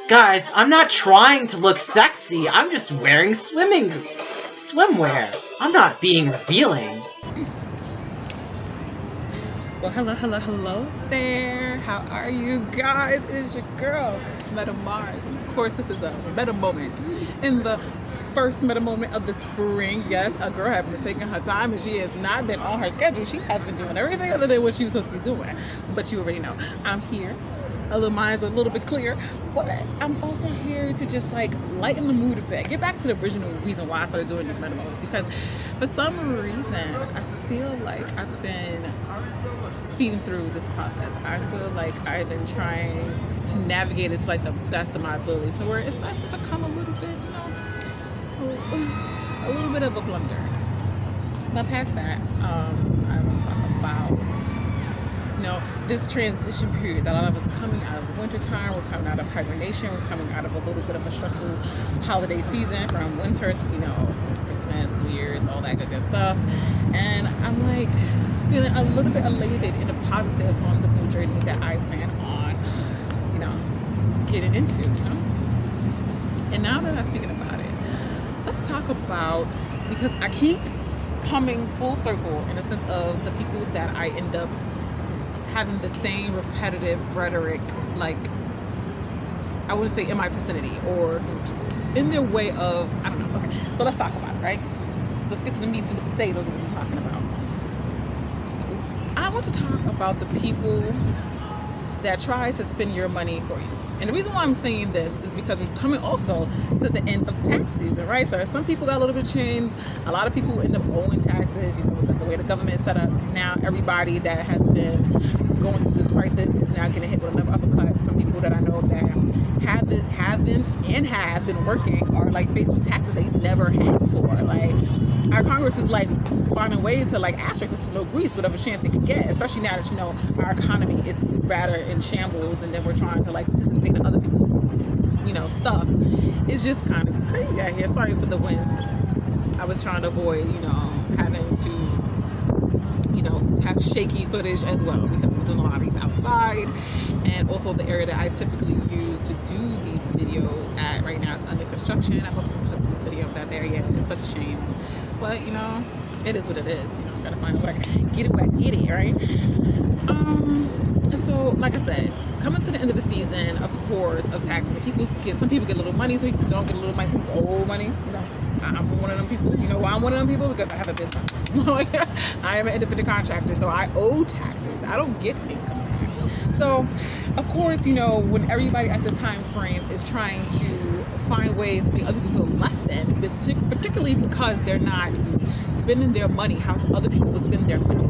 Guys, I'm not trying to look sexy. I'm just wearing swimwear. I'm not being revealing. Well, hello there. How are you guys? It is your girl, Meta Mars. And of course, this is a meta moment. In the first meta moment of the spring, yes, a girl has been taking her time and she has not been on her schedule. She has been doing everything other than what she was supposed to be doing. But you already know, I'm here. A little mind's a little bit clear, but I'm also here to just like lighten the mood a bit. Get back to the original reason why I started doing these meta moments, because for some reason I feel like I've been speeding through this process. I feel like I've been trying to navigate it to like the best of my ability, to where it starts to become a little bit, a little bit of a blunder. But past that, I want to talk about this transition period that a lot of us coming out of wintertime. We're coming out of hibernation. We're coming out of a little bit of a stressful holiday season, from winter to Christmas, New Year's, all that good stuff. And I'm like feeling a little bit elated and a positive on this new journey that I plan on, getting into. And now that I'm speaking about it, let's talk about, because I keep coming full circle in the sense of the people that I end up having the same repetitive rhetoric, like, I wouldn't say in my vicinity or in their way of, I don't know. Okay, so let's talk about it, right? Let's get to the meats and the potatoes of what we're talking about. I want to talk about the people that try to spend your money for you. And the reason why I'm saying this is because we're coming also to the end of tax season, right? So some people got a little bit of change. A lot of people end up owing taxes, because the way the government is set up now, everybody that has been going through this crisis is now getting hit with another uppercut. Some people that I know that haven't and have been working are like faced with taxes they never had before. Like, our Congress is like finding ways to like ask this with no grease, whatever chance they could get, especially now that our economy is rather in shambles, and then we're trying to like participate in other people's stuff. It's just kind of crazy out here. Sorry for the wind. I was trying to avoid having to have shaky footage as well, because I'm doing a lot of these outside, and also the area that I typically use to do these videos at right now is under construction. I hope you put some video of that there yet. It's such a shame, but it is what it is. Gotta find a way. Get it where I get it, right? So like I said, coming to the end of the season, of course, of taxes, some people get a little money, some people don't get a little money, some people owe money. I'm one of them people. You know why I'm one of them people? Because I have a business. I am an independent contractor, so I owe taxes. I don't get income tax. So, of course, when everybody at this time frame is trying to find ways to make other people feel less than, particularly because they're not spending their money how other people will spend their money.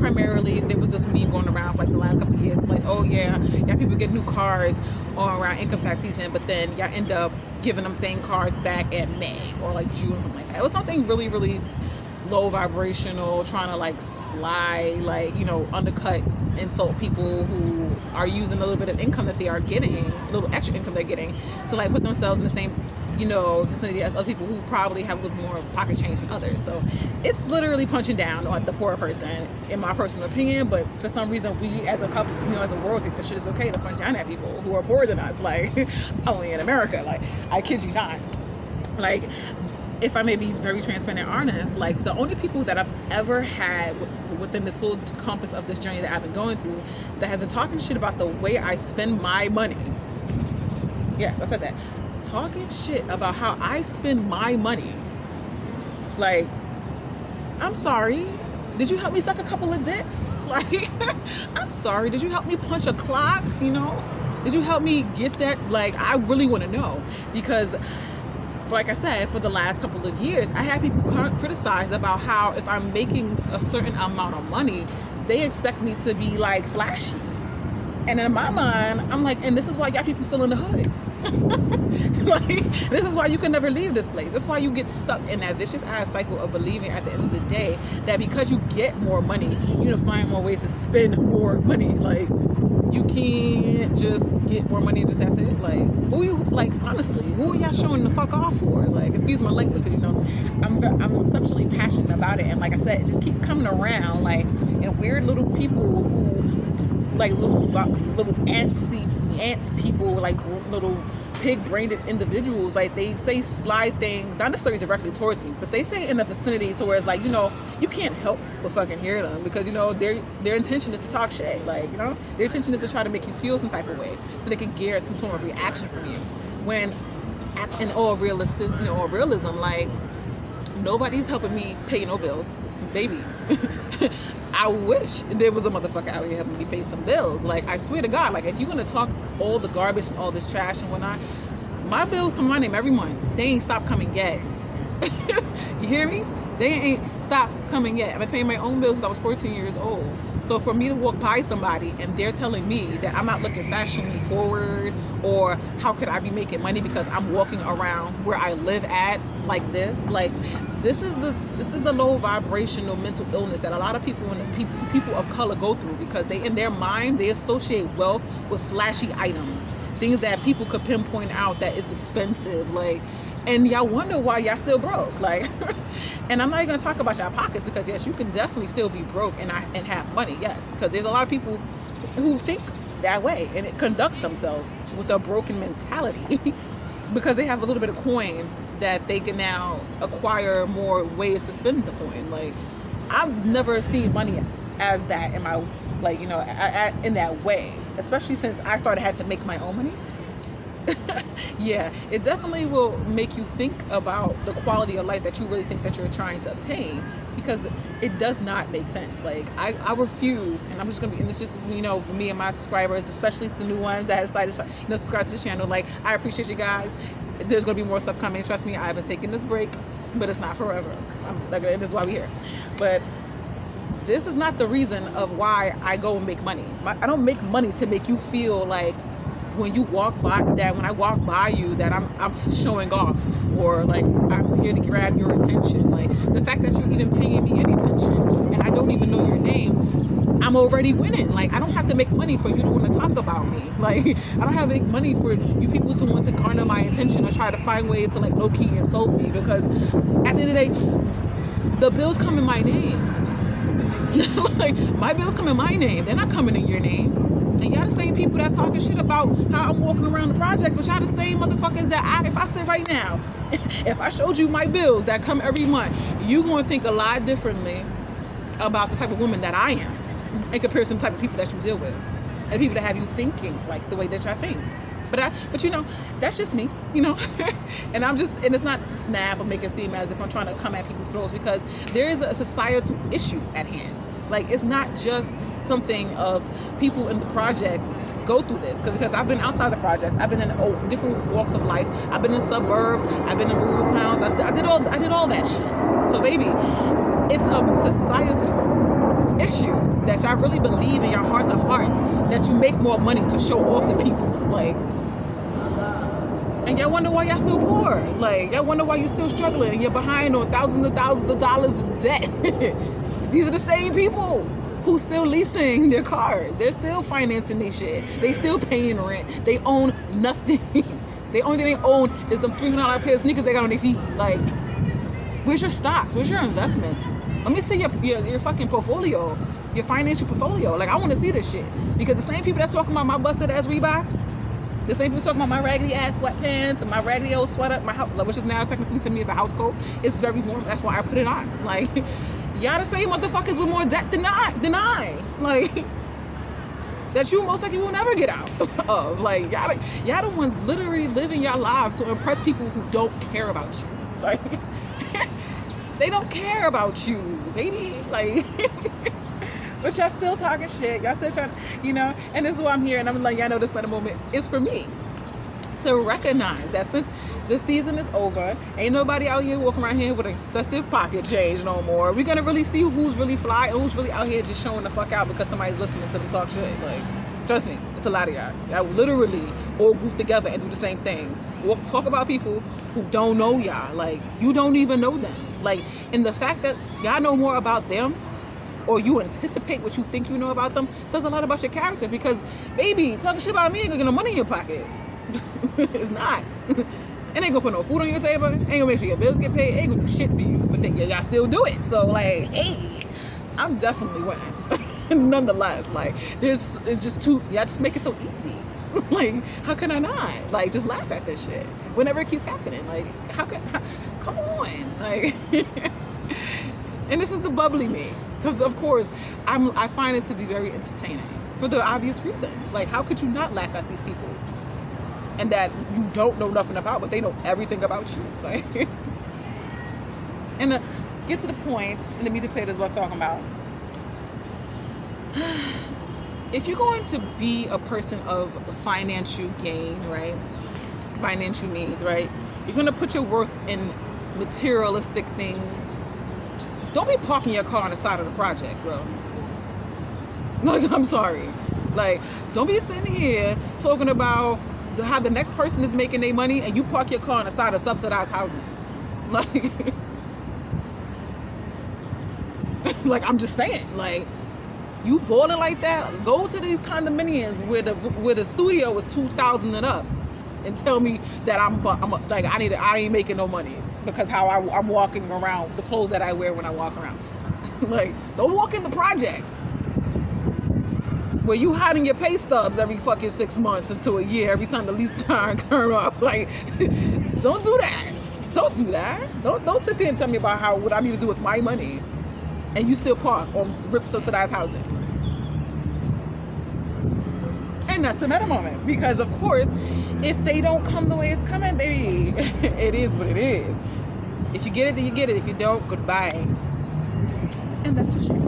Primarily, there was this meme going around for like the last couple of years, like, oh yeah, people get new cars around income tax season, but then y'all end up giving them same cars back at May or like June, something like that. It was something really, really low vibrational, trying to like slide, like, undercut, insult people who are using a little bit of income that they are getting, a little extra income they're getting, to like put themselves in the same vicinity as other people who probably have a little more pocket change than others. So it's literally punching down on the poor person, in my personal opinion. But for some reason, we as a couple, as a world, think that shit is okay to punch down at people who are poorer than us, like only in America. Like, I kid you not. Like, if I may be very transparent and honest, like, the only people that I've ever had within this full compass of this journey that I've been going through that has been talking shit about the way I spend my money. Yes, I said that. Talking shit about how I spend my money. Like, I'm sorry, did you help me suck a couple of dicks? Like, I'm sorry, did you help me punch a clock? Did you help me get that? Like, I really want to know, because like I said, for the last couple of years, I had people criticize about how if I'm making a certain amount of money, they expect me to be like flashy. And in my mind, I'm like, and this is why y'all people still in the hood. Like, this is why you can never leave this place. That's why you get stuck in that vicious ass cycle of believing at the end of the day that because you get more money, you need to find more ways to spend more money. Like, you can't just get more money, just that's it. Like, honestly, who are y'all showing the fuck off for? Like, excuse my language, because I'm exceptionally passionate about it, and like I said, it just keeps coming around, like, and weird little people who, like, little antsy ants people, like little pig-brained individuals. Like, they say sly things, not necessarily directly towards me, but they say in the vicinity, so where it's like, you can't help but fucking hear them, because their intention is to talk shit. Like, their intention is to try to make you feel some type of way, so they can get some sort of reaction from you. When in all realism, like, nobody's helping me pay no bills, baby. I wish there was a motherfucker out here helping me pay some bills. Like, I swear to God, like, if you're gonna talk all the garbage and all this trash and whatnot, my bills come my name every month. They ain't stopped coming yet. You hear me? They ain't stopped coming yet. I've been paying my own bills since I was 14 years old. So for me to walk by somebody and they're telling me that I'm not looking fashionably forward, or how could I be making money because I'm walking around where I live at like this, like, this is the low vibrational mental illness that a lot of people people of color go through, because they, in their mind, they associate wealth with flashy items, things that people could pinpoint out that it's expensive, like, and y'all wonder why y'all still broke, like. And I'm not even gonna talk about y'all pockets, because yes, you can definitely still be broke and have money, yes, because there's a lot of people who think that way and conduct themselves with a broken mentality because they have a little bit of coins that they can now acquire more ways to spend the coin. Like, I've never seen money as that in my, like, in that way, especially since I had to make my own money. Yeah, it definitely will make you think about the quality of life that you really think that you're trying to obtain, because it does not make sense. Like, I refuse, and I'm just gonna be, and it's just, me and my subscribers, especially to the new ones that decided to subscribe to the channel. Like, I appreciate you guys. There's gonna be more stuff coming. Trust me, I've been taking this break, but it's not forever. This is why we're here. But this is not the reason of why I go and make money. I don't make money to make you feel like, when I walk by you, that I'm showing off, or like I'm here to grab your attention. Like, the fact that you're even paying me any attention and I don't even know your name, I'm already winning. Like, I don't have to make money for you to want to talk about me. Like, I don't have to make money for you people to want to garner my attention or try to find ways to, like, low-key insult me, because at the end of the day, the bills come in my name. Like, my bills come in my name. They're not coming in your name. And y'all the same people that talking shit about how I'm walking around the projects, but y'all the same motherfuckers that if I said right now, if I showed you my bills that come every month, you gonna think a lot differently about the type of woman that I am in comparison to the type of people that you deal with, and people that have you thinking like the way that y'all think. But that's just me, and and it's not to snap or make it seem as if I'm trying to come at people's throats, because there is a societal issue at hand. Like, it's not just something of people in the projects go through this, because I've been outside the projects, I've been in different walks of life, I've been in suburbs, I've been in rural towns, I did all that shit. So baby, it's a societal issue that y'all really believe in your hearts of hearts that you make more money to show off to people, like. And y'all wonder why y'all still poor. Like, y'all wonder why you're still struggling and you're behind on thousands of dollars in debt. These are the same people who still leasing their cars. They're still financing their shit. They still paying rent. They own nothing. The only thing they own is them $300 pair of sneakers they got on their feet. Like, where's your stocks? Where's your investments? Let me see your fucking portfolio, your financial portfolio. Like, I want to see this shit, because the same people that's talking about my busted ass Reeboks, the same people talking about my raggedy ass sweatpants and my raggedy old sweater, which is now technically to me is a house coat. It's very warm. That's why I put it on. Like, y'all the same motherfuckers with more debt than I. Like, that you most likely will never get out of. Like, y'all the ones literally living your lives to impress people who don't care about you. Like, they don't care about you, baby. Like, but y'all still talking shit. Y'all still trying, and this is why I'm here. And I'm like, y'all know this by the moment. It's for me to recognize that since the season is over, ain't nobody out here walking around here with excessive pocket change no more. We're gonna really see who's really fly and who's really out here just showing the fuck out because somebody's listening to them talk shit. Like, trust me, it's a lot of y'all. Y'all literally all group together and do the same thing. Talk about people who don't know y'all. Like, you don't even know them. Like, and the fact that y'all know more about them, or you anticipate what you think you know about them, says a lot about your character. Because, baby, talking shit about me ain't gonna get no money in your pocket. It's not. It ain't gonna put no food on your table. Ain't gonna make sure your bills get paid. Ain't gonna do shit for you. But then y'all still do it. So, like, hey, I'm definitely winning. Nonetheless, like, it's just y'all just make it so easy. Like, how can I not? Like, just laugh at this shit whenever it keeps happening. Like, come on. Like, and this is the bubbly me. Because, of course, I find it to be very entertaining for the obvious reasons. Like, how could you not laugh at these people? And that you don't know nothing about, but they know everything about you. Like, and get to the point, and the meat and potatoes what I'm talking about. If you're going to be a person of financial gain, right? Financial means, right? You're going to put your worth in materialistic things. Don't be parking your car on the side of the projects, bro. Like, I'm sorry. Like, don't be sitting here talking about how the next person is making their money and you park your car on the side of subsidized housing. Like, like, I'm just saying, like, you balling like that, go to these condominiums where the studio is $2,000 and up, and tell me that I'm like I ain't making no money because how I'm walking around, the clothes that I wear when I walk around. Like, don't walk in the projects where you hiding your pay stubs every fucking 6 months into a year every time the lease time come up. Like, don't do that. Don't do that. Don't sit there and tell me about what I need to do with my money, and you still park on RIP subsidized housing. And that's another moment, because of course, if they don't come the way it's coming, baby, it is what it is. If you get it, then you get it. If you don't, goodbye. And that's the shit.